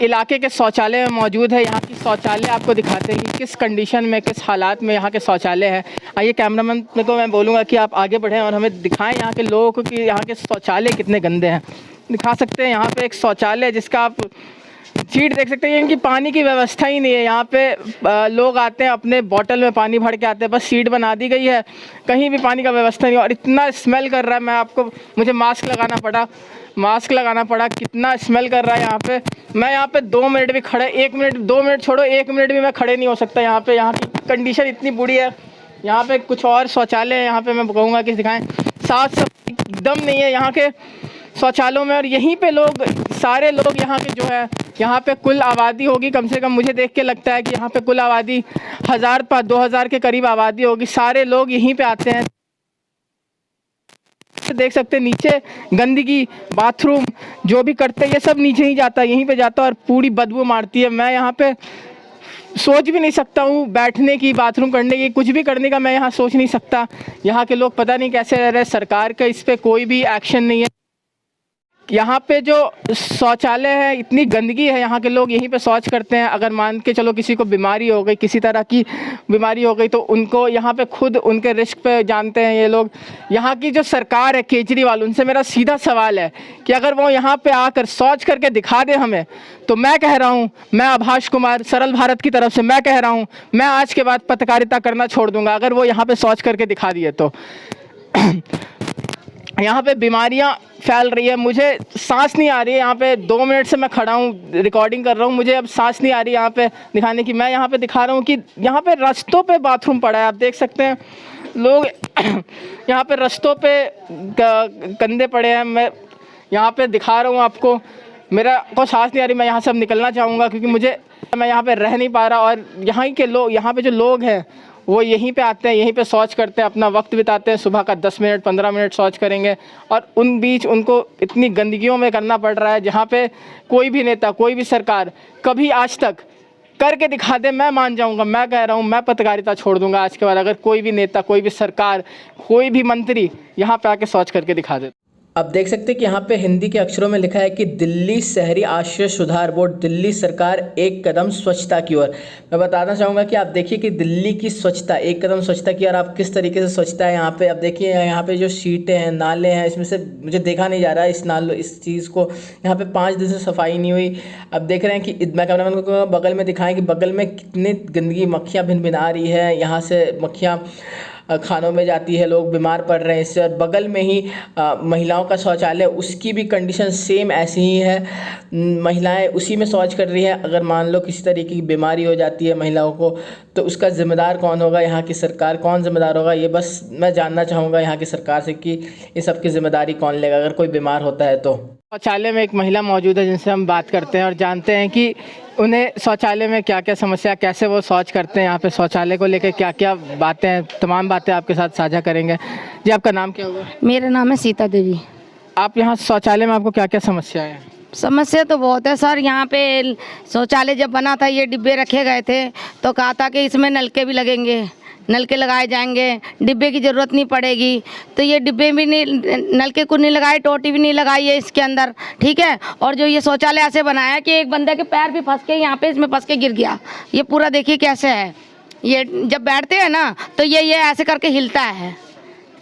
इलाके के शौचालय में मौजूद है। यहाँ की शौचालय आपको दिखाते हैं कि किस कंडीशन में, किस हालात में यहाँ के शौचालय है। आइए कैमरामैन को मैं बोलूँगा कि आप आगे बढ़ें और हमें दिखाएं यहाँ के लोगों को कि यहाँ के शौचालय कितने गंदे हैं। दिखा सकते हैं यहाँ पे एक शौचालय है जिसका आप सीट देख सकते हैं। इनकी पानी की व्यवस्था ही नहीं है। यहाँ पे लोग आते हैं, अपने बोतल में पानी भर के आते हैं, बस सीट बना दी गई है, कहीं भी पानी का व्यवस्था नहीं है। और इतना स्मेल कर रहा है, मुझे मास्क लगाना पड़ा, कितना स्मेल कर रहा है यहाँ पे। मैं यहाँ पे 2 मिनट भी खड़े, 1 मिनट, 2 मिनट छोड़ो, 1 मिनट भी मैं खड़े नहीं हो सकता यहाँ पे। यहाँ की कंडीशन इतनी बुरी है। यहाँ पे कुछ और शौचालय है, यहाँ पे मैं कहूँगा कि दिखाएं, साफ सफाई एकदम नहीं है यहाँ के शौचालयों में। और यहीं पे लोग, सारे लोग यहाँ के जो है, यहाँ पे कुल आबादी होगी कम से कम, मुझे देख के लगता है कि यहाँ पे कुल आबादी 1000-2000 के करीब आबादी होगी। सारे लोग यहीं पे आते हैं। देख सकते हैं नीचे गंदगी, बाथरूम जो भी करते हैं ये सब नीचे ही जाता है, यहीं पे जाता है और पूरी बदबू मारती है। मैं यहाँ पे सोच भी नहीं सकता हूँ बैठने की, बाथरूम करने की, कुछ भी करने का मैं यहाँ सोच नहीं सकता। यहाँ के लोग पता नहीं कैसे रह रहे हैं। सरकार का इस पे कोई भी एक्शन नहीं है। यहाँ पे जो शौचालय है, इतनी गंदगी है, यहाँ के लोग यहीं पे शौच करते हैं। अगर मान के चलो किसी को बीमारी हो गई, किसी तरह की बीमारी हो गई, तो उनको यहाँ पे खुद उनके रिस्क पे जानते हैं ये लोग। यहाँ की जो सरकार है केजरीवाल, उनसे मेरा सीधा सवाल है कि अगर वो यहाँ पे आकर शौच करके दिखा दे हमें, तो मैं कह रहा हूँ, मैं आभाष कुमार सरल भारत की तरफ से मैं कह रहा हूँ, मैं आज के बाद पत्रकारिता करना छोड़ दूँगा अगर वो यहाँ पर शौच करके दिखा दिए तो। यहाँ पे बीमारियाँ फैल रही है, मुझे सांस नहीं आ रही है। यहाँ पे 2 मिनट से मैं खड़ा हूँ, रिकॉर्डिंग कर रहा हूँ, मुझे अब सांस नहीं आ रही यहाँ पे दिखाने की। मैं यहाँ पे दिखा रहा हूँ कि यहाँ पे रास्तों पे बाथरूम पड़ा है, आप देख सकते हैं लोग यहाँ पे रास्तों पे गंदे पड़े हैं। मैं यहाँ पे दिखा रहा हूँ आपको, मेरा को सांस नहीं आ रही। मैं यहाँ से अब निकलना चाहूँगा क्योंकि मैं यहाँ पे रह नहीं पा रहा। और यहाँ के लोग, यहाँ पे जो लोग हैं वो यहीं पे आते हैं, यहीं पे शौच करते हैं, अपना वक्त बिताते हैं। सुबह का 10 मिनट 15 मिनट शौच करेंगे और उन बीच उनको इतनी गंदगियों में करना पड़ रहा है, जहाँ पे कोई भी नेता, कोई भी सरकार कभी आज तक करके दिखा दे, मैं मान जाऊंगा। मैं कह रहा हूँ, मैं पत्रकारिता छोड़ दूंगा आज के बाद अगर कोई भी नेता, कोई भी सरकार, कोई भी मंत्री यहाँ पे आके शौच करके दिखा दे। अब देख सकते हैं कि यहाँ पे हिंदी के अक्षरों में लिखा है कि दिल्ली शहरी आश्रय सुधार बोर्ड, दिल्ली सरकार एक कदम स्वच्छता की ओर। मैं बताना चाहूँगा कि आप देखिए कि दिल्ली की स्वच्छता, एक कदम स्वच्छता की ओर। आप किस तरीके से स्वच्छता है यहाँ पे, आप देखिए यहाँ पे जो सीटें हैं, नाले हैं, इसमें से मुझे देखा नहीं जा रहा है इस चीज़ को। यहाँ पे 5 दिन से सफाई नहीं हुई। अब देख रहे हैं कि मैं कैमरामैन को बगल में दिखाएं कि बगल में कितनी गंदगी, मक्खियाँ भिनभिना रही है। यहाँ से मक्खियाँ खानों में जाती है, लोग बीमार पड़ रहे हैं इससे। और बगल में ही महिलाओं का शौचालय, उसकी भी कंडीशन सेम ऐसी ही है। महिलाएं उसी में शौच कर रही है। अगर मान लो किसी तरीके की बीमारी हो जाती है महिलाओं को, तो उसका ज़िम्मेदार कौन होगा? यहाँ की सरकार कौन ज़िम्मेदार होगा? ये बस मैं जानना चाहूँगा यहाँ की सरकार से कि इस सब की ज़िम्मेदारी कौन लेगा अगर कोई बीमार होता है तो। शौचालय में एक महिला मौजूद है जिनसे हम बात करते हैं और जानते हैं कि उन्हें शौचालय में क्या क्या समस्या, कैसे वो शौच करते हैं, यहाँ पे शौचालय को लेकर क्या क्या बातें हैं, तमाम बातें आपके साथ साझा करेंगे। जी, आपका नाम क्या होगा? मेरा नाम है सीता देवी। आप यहाँ शौचालय में आपको क्या क्या समस्या है? समस्या तो बहुत है सर। यहाँ पे शौचालय जब बना था, ये डिब्बे रखे गए थे तो कहा था कि इसमें नलके भी लगेंगे, नलके लगाए जाएंगे, डिब्बे की ज़रूरत नहीं पड़ेगी। तो ये डिब्बे भी नहीं, नलके को नहीं लगाए, टोटी भी नहीं लगाई है इसके अंदर, ठीक है। और जो ये शौचालय ऐसे बनाया कि एक बंदे के पैर भी फंस के यहाँ पे इसमें फंस के गिर गया। ये पूरा देखिए कैसे है। ये जब बैठते हैं ना तो ये ऐसे करके हिलता है,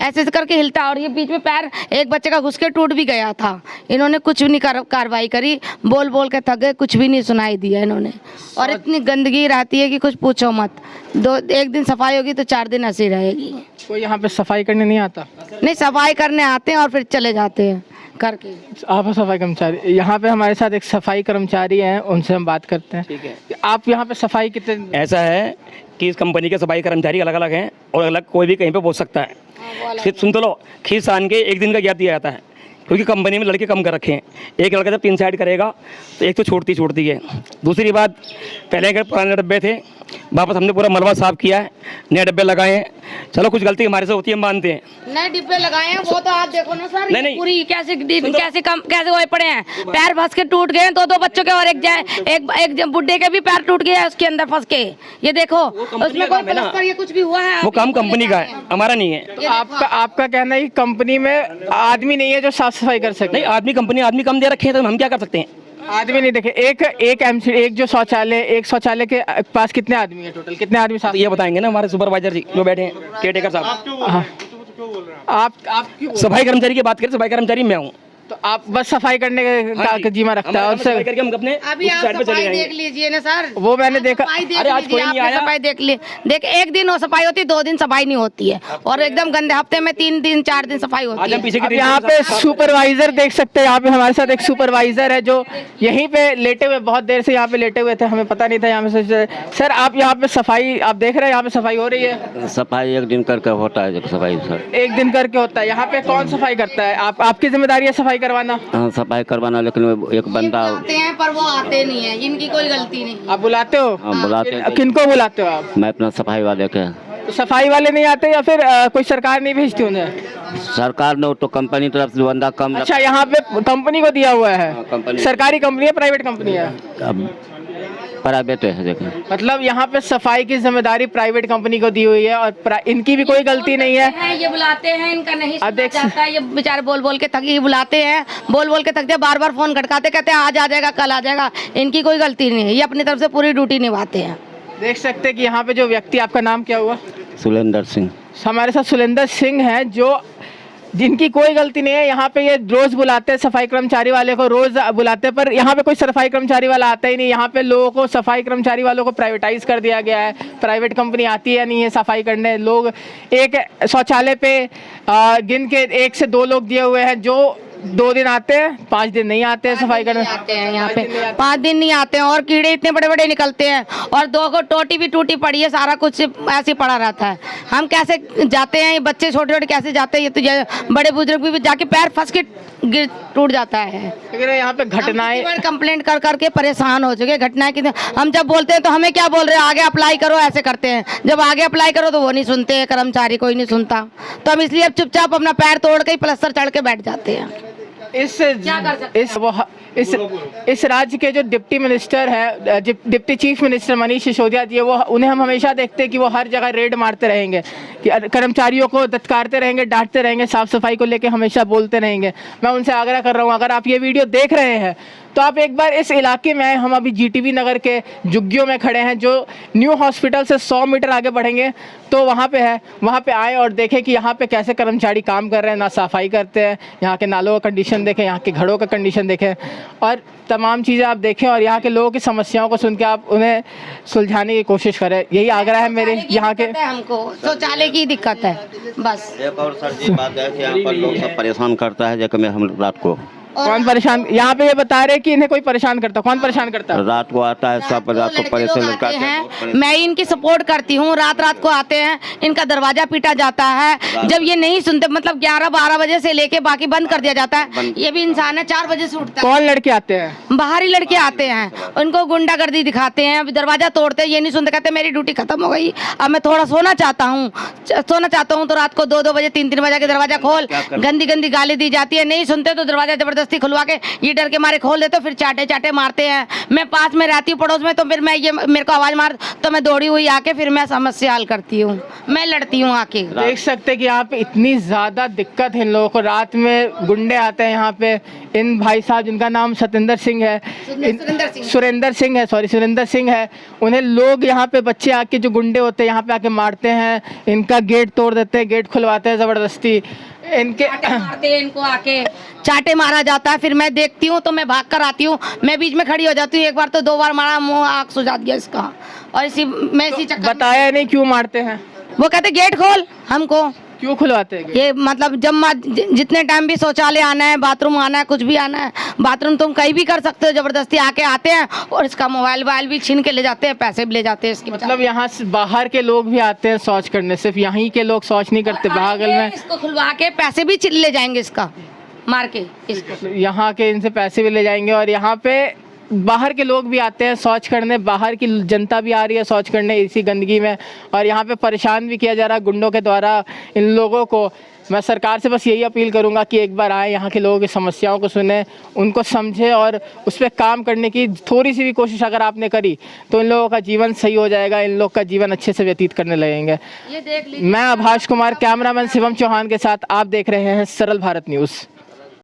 ऐसे करके हिलता है। और ये बीच में पैर एक बच्चे का घुस के टूट भी गया था। इन्होंने कुछ भी नहीं कार्रवाई करी, बोल बोल के थक गए, कुछ भी नहीं सुनाई दिया इन्होंने। और इतनी गंदगी रहती है कि कुछ पूछो मत। एक दिन सफाई होगी तो 4 दिन ऐसी रहेगी। कोई यहाँ पे सफाई करने नहीं आता? नहीं, सफाई करने आते हैं और फिर चले जाते हैं करके। आप सफाई कर्मचारी, यहाँ पे हमारे साथ एक सफाई कर्मचारी हैं, उनसे हम बात करते हैं। ठीक है, आप यहाँ पे सफाई कितने? ऐसा है कि इस कंपनी के सफाई कर्मचारी अलग अलग हैं और अलग कोई भी कहीं पे पहुँच सकता है। सिर्फ सुन तो लो, खींच आन के 1 दिन का गैप दिया जाता है क्योंकि कंपनी में लड़के कम कर रखे हैं। एक लड़का जब 3 साइड करेगा तो एक तो छूटती है। दूसरी बात, पहले अगर पुराने डब्बे थे, वापस हमने पूरा मलबा साफ किया है, नए डब्बे लगाए हैं। चलो कुछ गलती हमारे से होती है, हम मानते हैं। नए डिब्बे लगाए हैं, वो तो आप देखो ना सर। नहीं, पूरी कैसे हुए पड़े हैं, पैर फंस के टूट गए हैं। 2 बच्चों के और एक बुड्ढे के भी पैर टूट गया है उसके अंदर फंस के। ये देखो उसमें कोई प्लास्टर ये कुछ भी हुआ है? वो काम कंपनी का है, हमारा नहीं है। तो आपका कहना है कि कंपनी में आदमी नहीं है जो साफ सफाई कर सके? नहीं, आदमी कंपनी आदमी कम दे रखे हैं तो हम क्या कर सकते हैं? आदमी नहीं देखे। एक जो शौचालय, एक शौचालय के पास कितने आदमी है टोटल, कितने आदमी साथ? तो ये बताएंगे ना हमारे सुपरवाइजर जी जो बैठे हैं, केयरटेकर साहब। हाँ। आप क्यों? सफाई कर्मचारी की बात करें, सफाई कर्मचारी मैं हूँ। तो आप बस सफाई करने का जिम्मा रखता है और सफाई करके हम अपने अभी आप साइड पे चले सफाई जाएंगे। देख लीजिए ना सर, वो मैंने देखा। अरे आज कोई नहीं आया। सफाई देख ली, देख एक दिन वो सफाई होती है, 2 दिन सफाई नहीं होती है, और एकदम गंदे हफ्ते में 3 दिन 4 दिन सफाई आज होती हम है। पीछे की अब यहाँ पे सुपरवाइजर देख सकते हैं, यहाँ पे हमारे साथ एक सुपरवाइजर है जो यहीं पे लेटे हुए, बहुत देर से यहाँ पे लेटे हुए थे, हमें पता नहीं था यहाँ पे। सर आप यहाँ पे सफाई आप देख रहे हैं, यहाँ पे सफाई हो रही है? सफाई एक दिन करके होता है सफाई सर। एक दिन करके होता है। यहाँ पे कौन सफाई करता है? आपकी जिम्मेदारी है सफाई करवाना? हाँ सफाई करवाना, लेकिन एक बंदा आते हैं पर वो आते नहीं है, इनकी कोई गलती नहीं। आप बुलाते हो? हाँ, बुलाते हैं। किनको बुलाते हो आप? मैं अपना सफाई वाले के। तो सफाई वाले नहीं आते या फिर कोई सरकार नहीं भेजती उन्हें? सरकार ने तो कंपनी तरफ से बंदा कम अच्छा, यहाँ पे कंपनी को दिया हुआ है? हाँ, कंपनी। सरकारी कंपनी है, प्राइवेट कंपनी है? अब प्राइवेट है देखिए। मतलब यहाँ पे सफाई की जिम्मेदारी प्राइवेट कंपनी को दी हुई है और इनकी भी कोई गलती नहीं है। ये बुलाते हैं, इनका नहीं अब देख जाता है, ये बेचारे बोल बोल के थक, ये बुलाते हैं, बोल बोल के थक जाते, बार बार फोन खटकाते, कहते हैं आज आ जाएगा, कल आ जाएगा। इनकी कोई गलती नहीं है, ये अपनी तरफ से पूरी ड्यूटी निभाते हैं। देख सकते हैं कि यहाँ पे जो व्यक्ति, आपका नाम क्या हुआ? सुलेंदर सिंह। हमारे साथ सुलेंदर सिंह हैं जो जिनकी कोई गलती नहीं है। यहाँ पे ये रोज बुलाते हैं सफाई कर्मचारी वाले को, रोज बुलाते हैं, पर यहाँ पे कोई सफाई कर्मचारी वाला आता ही नहीं। यहाँ पे लोगों को, सफाई कर्मचारी वालों को प्राइवेटाइज कर दिया गया है। प्राइवेट कंपनी आती है नहीं है सफाई करने। लोग एक शौचालय पे गिन के 1 से 2 लोग दिए हुए हैं जो 2 दिन आते हैं, 5 दिन नहीं आते हैं सफाई करने। आते हैं यहाँ पे 5 दिन नहीं आते हैं, और कीड़े इतने बड़े बड़े निकलते हैं, और 2 को टोटी भी टूटी पड़ी है, सारा कुछ ऐसे पड़ा रहता है। हम कैसे जाते हैं, ये बच्चे छोटे छोटे कैसे जाते हैं, ये तो बड़े बुजुर्ग भी जाके पैर फंस के गिर टूट जाता है। लेकिन यहाँ पे घटनाएं, कंप्लेंट कर करके परेशान हो चुके। घटनाएं कितने, हम जब बोलते हैं तो हमें क्या बोल रहे हैं, आगे अप्लाई करो, ऐसे करते हैं। जब आगे अप्लाई करो तो वो नहीं सुनते, कर्मचारी कोई नहीं सुनता, तो हम इसलिए अब चुपचाप अपना पैर तोड़ के प्लास्टर चढ़ के बैठ जाते हैं। इस राज्य के जो डिप्टी मिनिस्टर है, deputy chief minister Manish Sisodia ji, वो उन्हें हम हमेशा देखते हैं कि वो हर जगह रेड मारते रहेंगे, कि कर्मचारियों को दत्कारते रहेंगे, डांटते रहेंगे, साफ सफाई को लेके हमेशा बोलते रहेंगे। मैं उनसे आग्रह कर रहा हूँ, अगर आप ये वीडियो देख रहे हैं तो आप एक बार इस इलाके में आए। हम अभी जीटीवी नगर के जुग्गियों में खड़े हैं, जो न्यू हॉस्पिटल से 100 मीटर आगे बढ़ेंगे तो वहाँ पे है। वहाँ पे आए और देखें कि यहाँ पे कैसे कर्मचारी काम कर रहे हैं, ना सफाई करते हैं, यहाँ के नालों का कंडीशन देखें, यहाँ के घरों का कंडीशन देखें, और तमाम चीज़ें आप देखें, और यहाँ के लोगों की समस्याओं को सुन के आप उन्हें सुलझाने की कोशिश करें। यही आग्रह है मेरे यहाँ के। हमको शौचालय की दिक्कत है बस। एक और सर जी बात है कि यहाँ पर लोग सब परेशान करता है, जैसे हम रात को। कौन परेशान? यहाँ पे ये बता रहे कि इन्हें कोई परेशान करता। कौन परेशान करता है? रात को आता है सब, रात को परेशान करते हैं। मैं इनकी सपोर्ट करती हूँ, रात रात को आते हैं, इनका दरवाजा पीटा जाता है। जब ये नहीं सुनते, मतलब 11-12 बजे से लेके बाकी बंद कर दिया जाता है। ये भी इंसान है, 4 बजे से उठता है। कौन लड़के आते हैं? बाहरी लड़के आते हैं, उनको गुंडागर्दी दिखाते हैं, अभी दरवाजा तोड़ते हैं, ये नहीं सुनते, कहते मेरी ड्यूटी खत्म हो गई, अब मैं थोड़ा सोना चाहता हूँ तो रात को 2-2 बजे 3-3 बजे के दरवाजा खोल, गंदी गंदी गाली दी जाती है। नहीं सुनते तो दरवाजा जबरदस्ती खुलवा के, ये डर के मारे खोल देते, फिर चाटे चाटे मारते हैं। मैं पास में रहती हूँ पड़ोस में, तो फिर मैं ये मेरे को आवाज मार तो मैं दौड़ी हुई आके फिर मैं समस्या हल करती हूँ, मैं लड़ती हूँ आके। देख सकते हैं कि यहाँ पे इतनी ज्यादा दिक्कत है इन लोगों को। रात में गुंडे आते हैं यहाँ पे। इन भाई साहब जिनका नाम सुरेंद्र सिंह है, उन्हें लोग यहाँ पे, बच्चे आके जो गुंडे होते हैं यहाँ पे आके मारते हैं, इनका गेट तोड़ देते हैं, गेट खुलवाते हैं जबरदस्ती। इनके मारते हैं, इनको आके चाटे मारा जाता है। फिर मैं देखती हूँ तो मैं भाग कर आती हूँ, मैं बीच में खड़ी हो जाती हूँ। एक बार तो 2 बार मारा, मुंह आँख सुझा गया इसका, और इसी चक्कर बताया नहीं क्यों मारते हैं। वो कहते गेट खोल, हमको क्यों खुलवाते हैं? ये मतलब जब जितने टाइम भी शौचालय आना है, बाथरूम आना है, कुछ भी आना है, बाथरूम तुम कहीं भी कर सकते हो, जबरदस्ती आके आते हैं और इसका मोबाइल भी छीन के ले जाते हैं, पैसे भी ले जाते हैं इसकी। मतलब यहाँ से बाहर के लोग भी आते हैं शौच करने, सिर्फ यहीं के लोग शौच नहीं करते, बगल में इसको खुलवा के पैसे भी ले जाएंगे, इसका मार के इसको। यहाँ के इनसे पैसे भी ले जाएंगे, और यहाँ पे बाहर के लोग भी आते हैं शौच करने, बाहर की जनता भी आ रही है शौच करने इसी गंदगी में, और यहाँ पे परेशान भी किया जा रहा है गुंडों के द्वारा इन लोगों को। मैं सरकार से बस यही अपील करूँगा कि एक बार आए, यहाँ के लोगों की समस्याओं को सुने, उनको समझे, और उस पर काम करने की थोड़ी सी भी कोशिश अगर आपने करी तो इन लोगों का जीवन सही हो जाएगा, इन लोग का जीवन अच्छे से व्यतीत करने लगेंगे। मैं आभाष कुमार, कैमरामैन शिवम चौहान के साथ आप देख रहे हैं सरल भारत न्यूज़।